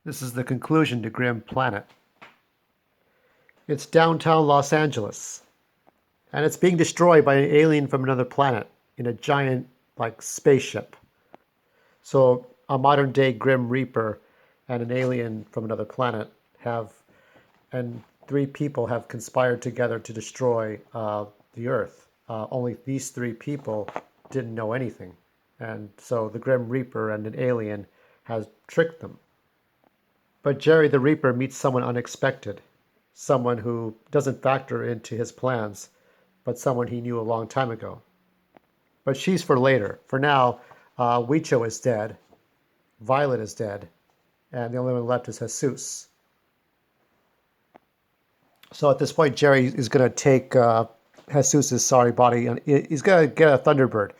This is the conclusion to Grim Planet. It's downtown Los Angeles, and it's being destroyed by an alien from another planet in a giant, like, spaceship. So a modern day Grim Reaper and an alien from another planet and three people have conspired together to destroy the Earth. Only these three people didn't know anything. And so the Grim Reaper and an alien has tricked them. But Jerry the Reaper meets someone unexpected, someone who doesn't factor into his plans, but someone he knew a long time ago. But she's for later. For now, Huicho is dead, Violet is dead, and the only one left is Jesus. So at this point, Jerry is going to take Jesus's sorry body, and he's going to get a Thunderbird.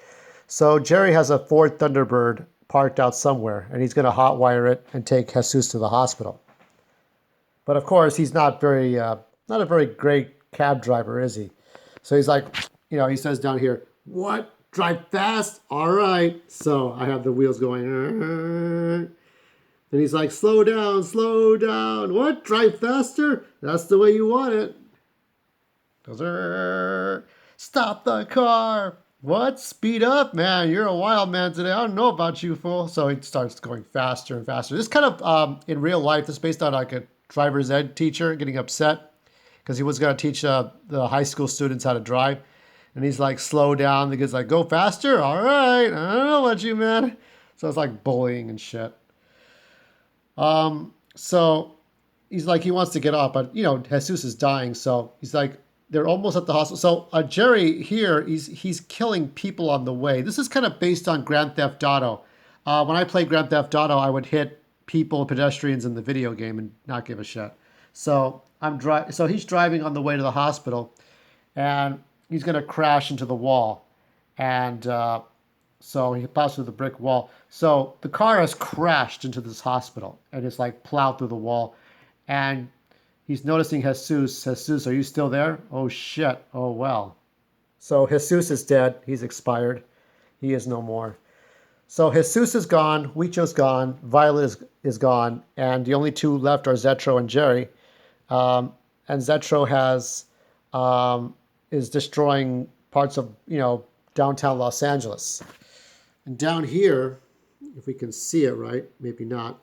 So Jerry has a Ford Thunderbird parked out somewhere, and he's going to hotwire it and take Jesus to the hospital. But of course, he's not a very great cab driver, is he? So he's like, he says down here, "What? Drive fast? All right." So I have the wheels going. And he's like, "Slow down, slow down. What? Drive faster? That's the way you want it." Goes, "Stop the car. What? Speed up, man. You're a wild man today. I don't know about you, fool." So he starts going faster and faster. This kind of, in real life, this is based on like a driver's ed teacher getting upset because he was going to teach the high school students how to drive. And he's like, "Slow down." The kid's like, "Go faster? All right. I don't know about you, man." So it's like bullying and shit. So he's like, he wants to get off, but Jesus is dying. So he's like, they're almost at the hospital. So Jerry here, he's killing people on the way. This is kind of based on Grand Theft Auto. When I played Grand Theft Auto, I would hit people, pedestrians in the video game and not give a shit. So So he's driving on the way to the hospital, and he's going to crash into the wall, and so he passes through the brick wall. So the car has crashed into this hospital, and it's like plowed through the wall, and he's noticing Jesus. "Jesus, are you still there? Oh shit. Oh well." So Jesus is dead. He's expired. He is no more. So Jesus is gone, Huicho's gone, Violet is gone, and the only two left are Zetro and Jerry. And Zetro is destroying parts of downtown Los Angeles. And down here, if we can see it right, maybe not.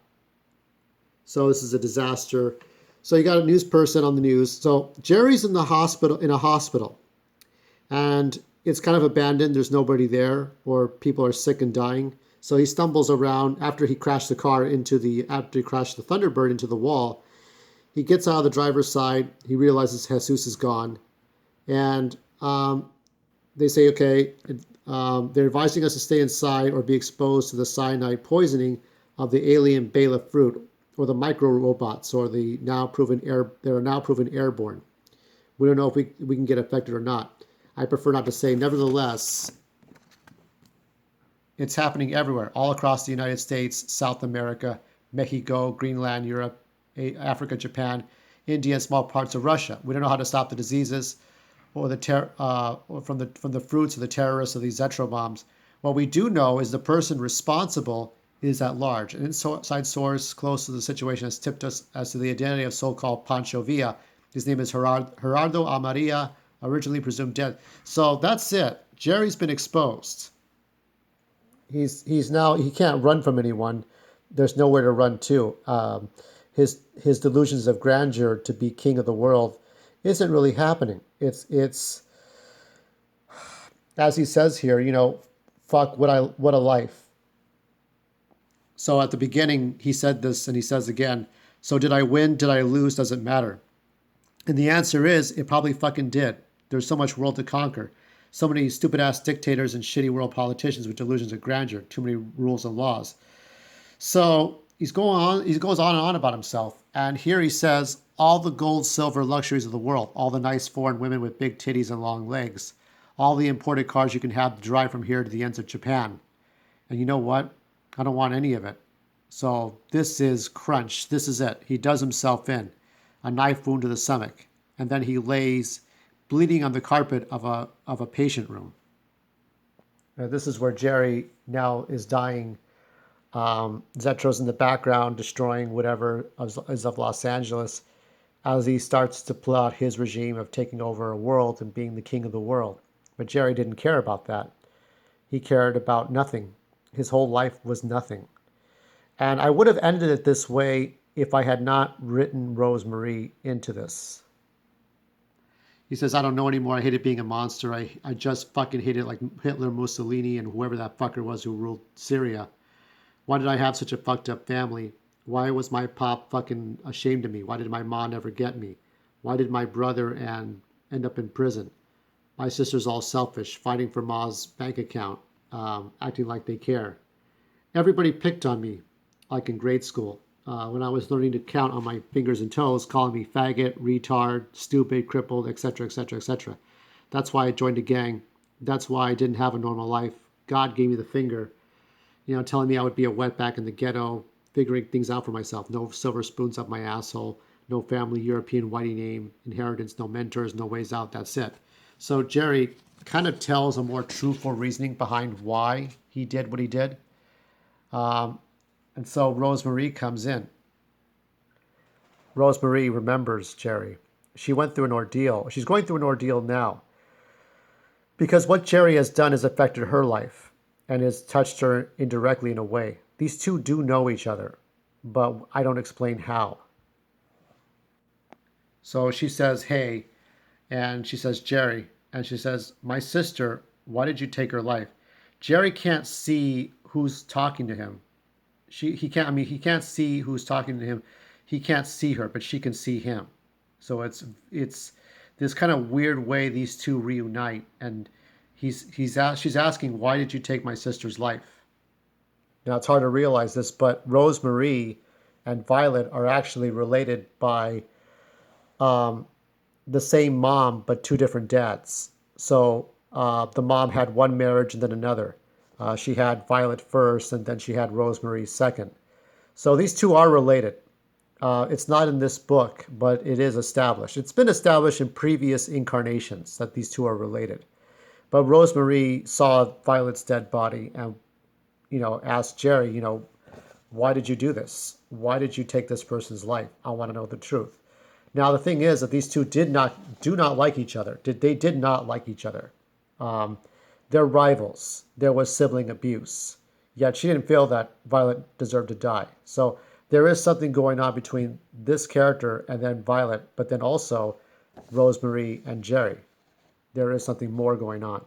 So this is a disaster. So you got a news person on the news. So Jerry's in a hospital, and it's kind of abandoned. There's nobody there, or people are sick and dying. So he stumbles around after he crashed the Thunderbird into the wall. He gets out of the driver's side. He realizes Jesus is gone, and they say, okay, they're advising us to stay inside or be exposed to the cyanide poisoning of the alien Bela fruit, or the micro robots, or they're now proven airborne. We don't know if we can get affected or not. I prefer not to say. Nevertheless, it's happening everywhere, all across the United States, South America, Mexico, Greenland, Europe, Africa, Japan, India, and small parts of Russia. We don't know how to stop the diseases or or from the fruits of the terrorists of these Zetro bombs. What we do know is the person responsible is at large. An inside source close to the situation has tipped us as to the identity of so-called Pancho Villa. His name is Gerardo Amaria, originally presumed dead. So that's it. Jerry's been exposed. He can't run from anyone. There's nowhere to run to. His delusions of grandeur to be king of the world isn't really happening. It's as he says here, fuck what a life. So at the beginning he said this, and he says again, so did I win? Did I lose? Does it matter? And the answer is, it probably fucking did. There's so much world to conquer. So many stupid ass dictators and shitty world politicians with delusions of grandeur. Too many rules and laws. So he goes on and on about himself. And here he says, all the gold, silver luxuries of the world, all the nice foreign women with big titties and long legs, all the imported cars you can have to drive from here to the ends of Japan. And you know what? I don't want any of it. So this is crunch. This is it. He does himself in. A knife wound to the stomach. And then he lays bleeding on the carpet of a patient room. This is where Jerry now is dying Zetro's in the background destroying whatever is of Los Angeles as he starts to plot his regime of taking over a world and being the king of the world. But Jerry didn't care about that. He cared about nothing. His whole life was nothing. And I would have ended it this way if I had not written Rosemary into this. He says, I don't know anymore. I hated being a monster. I just fucking hated like Hitler, Mussolini, and whoever that fucker was who ruled Syria. Why did I have such a fucked up family? Why was my pop fucking ashamed of me? Why did my mom never get me? Why did my brother and end up in prison? My sister's all selfish, fighting for Ma's bank account, acting like they care. Everybody picked on me, like in grade school, when I was learning to count on my fingers and toes, calling me faggot, retard, stupid, crippled, etc., etc., etc. That's why I joined a gang. That's why I didn't have a normal life. God gave me the finger, telling me I would be a wetback in the ghetto, figuring things out for myself. No silver spoons up my asshole, no family, European whitey name, inheritance, no mentors, no ways out. That's it. So Jerry kind of tells a more truthful reasoning behind why he did what he did. Um, and so Rosemarie comes in. Rosemarie remembers Jerry. She went through an ordeal. She's going through an ordeal now because what Jerry has done has affected her life and has touched her indirectly in a way. These two do know each other, but I don't explain how. So she says, hey, and she says, Jerry, and she says, my sister, why did you take her life? Jerry can't see who's talking to him. He can't, I mean, he can't see who's talking to him. He can't see her, but she can see him. So it's this kind of weird way these two reunite, and she's asking, why did you take my sister's life? Now it's hard to realize this, but Rosemarie and Violet are actually related by um, the same mom, but two different dads. So the mom had one marriage and then another. She had Violet first, and then she had Rosemary second. So these two are related. It's not in this book, but it is established. It's been established in previous incarnations that these two are related. But Rosemary saw Violet's dead body and, asked Jerry, why did you do this? Why did you take this person's life? I want to know the truth. Now the thing is that these two do not like each other. They did not like each other. Um, they're rivals. There was sibling abuse. Yet she didn't feel that Violet deserved to die. So there is something going on between this character and then Violet, but then also Rosemary and Jerry. There is something more going on.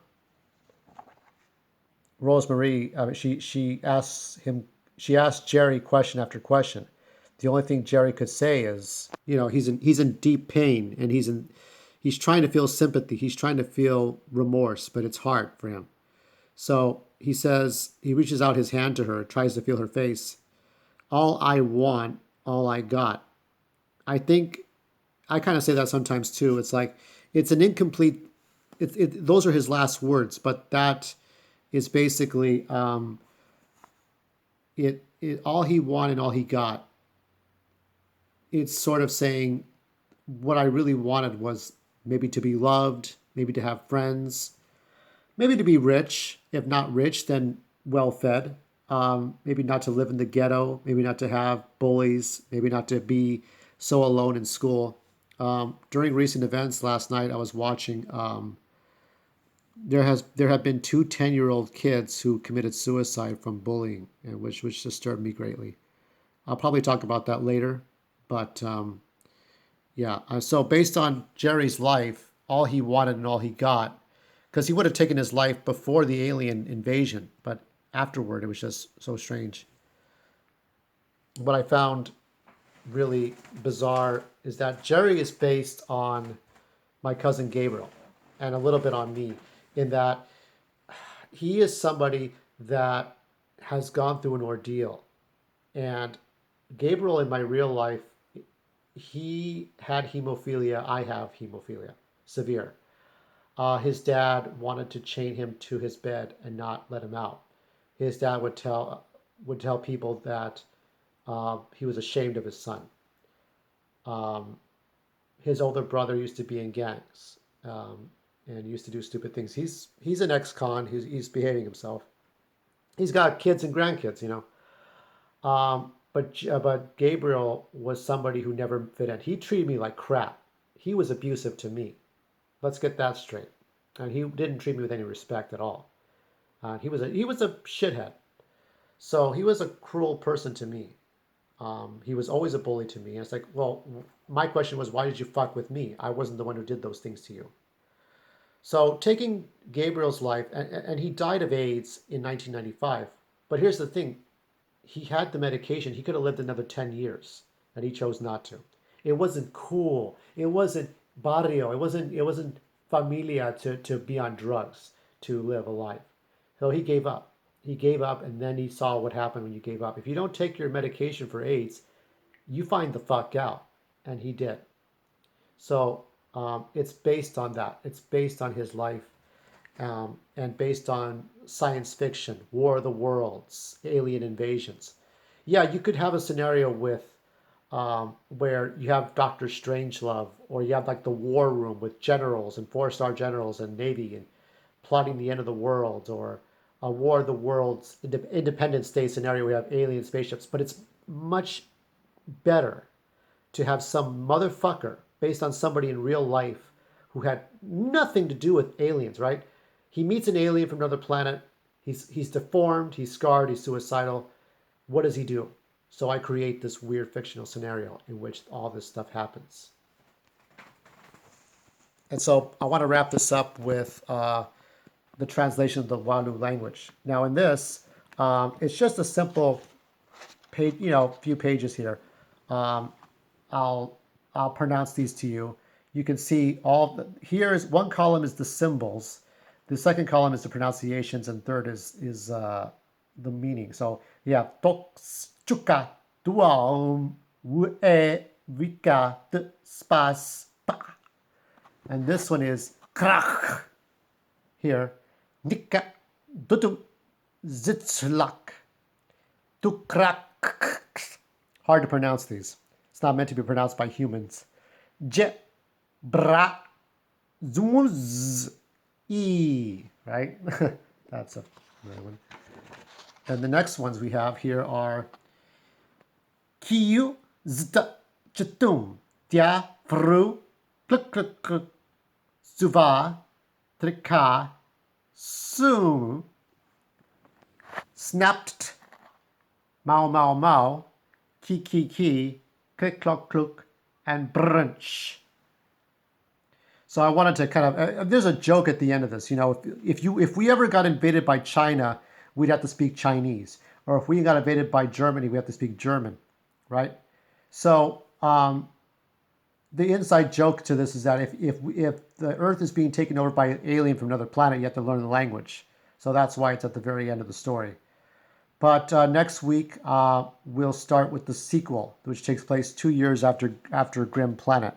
Rosemary, she asks Jerry question after question. The only thing Jerry could say is, he's in deep pain and he's trying to feel sympathy. He's trying to feel remorse, but it's hard for him. So he says, he reaches out his hand to her, tries to feel her face. All I want, all I got. I think I kind of say that sometimes too. It's like it's an incomplete. Those are his last words, but that is basically it. All he wanted, all he got. It's sort of saying what I really wanted was maybe to be loved, maybe to have friends, maybe to be rich. If not rich, then well fed. Maybe not to live in the ghetto. Maybe not to have bullies. Maybe not to be so alone in school. During recent events last night, I was watching. There have been two 10-year-old kids who committed suicide from bullying, which disturbed me greatly. I'll probably talk about that later, but yeah. So based on Jerry's life, all he wanted and all he got, because he would have taken his life before the alien invasion, but afterward it was just so strange. What I found really bizarre is that Jerry is based on my cousin Gabriel and a little bit on me, in that he is somebody that has gone through an ordeal. And Gabriel in my real life, he had hemophilia. I have hemophilia, severe. His dad wanted to chain him to his bed and not let him out. His dad would tell people that he was ashamed of his son. Um, his older brother used to be in gangs and used to do stupid things. He's an ex-con. He's behaving himself. He's got kids and grandkids. But Gabriel was somebody who never fit in. He treated me like crap. He was abusive to me. Let's get that straight. And he didn't treat me with any respect at all. He was a shithead. So he was a cruel person to me. He was always a bully to me. And it's like, well, my question was, why did you fuck with me? I wasn't the one who did those things to you. So taking Gabriel's life, and he died of AIDS in 1995. But here's the thing: he had the medication. He could have lived another 10 years, and he chose not to. It wasn't cool. It wasn't barrio. It wasn't familia to be on drugs to live a life. So he gave up. He gave up, and then he saw what happened when you gave up. If you don't take your medication for AIDS, you find the fuck out. And he did. So it's based on that. It's based on his life, and based on science fiction, War of the Worlds, alien invasions. Yeah, you could have a scenario with where you have Doctor Strangelove, or you have like the War Room with generals and four-star generals and Navy and plotting the end of the world, or a War of the Worlds Independence Day scenario where you have alien spaceships. But it's much better to have some motherfucker based on somebody in real life who had nothing to do with aliens, right? He meets an alien from another planet. He's deformed, he's scarred, he's suicidal. What does he do? So I create this weird fictional scenario in which all this stuff happens. And so I want to wrap this up with the translation of the Walu language. Now in this, it's just a simple page, few pages here. Um, I'll I'll pronounce these to you. You can see here's one column is the symbols, the second column is the pronunciations, and third is the meaning. So yeah, tox chuka duaum ue vika spas pa, and this one is krach here nika dutum zitzlak tukrak. Hard to pronounce these. It's not meant to be pronounced by humans. Je, bra, zumuz, e. Right? That's a another one. And the next ones we have here are kiyu, zta, chatum, tia, fru, kluk, kluk, kluk, suva, trika, sum, snapped, mau, mau, mau, ki, ki, ki, click, clock, cluck, and brunch. So I wanted to kind of, there's a joke at the end of this. If we ever got invaded by China, we'd have to speak Chinese. Or if we got invaded by Germany, we have to speak German, right? So the inside joke to this is that if the Earth is being taken over by an alien from another planet, you have to learn the language. So that's why it's at the very end of the story. But next week, we'll start with the sequel, which takes place 2 years after Grim Planet,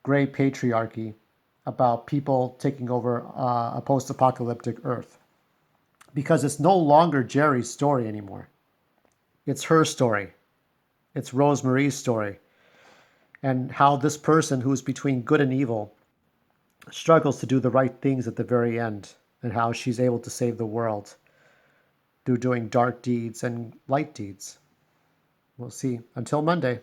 Grey Patriarchy, about people taking over a post-apocalyptic Earth. Because it's no longer Jerry's story anymore. It's her story. It's Rosemarie's story. And how this person who's between good and evil struggles to do the right things at the very end, and how she's able to save the world through doing dark deeds and light deeds. We'll see. Until Monday.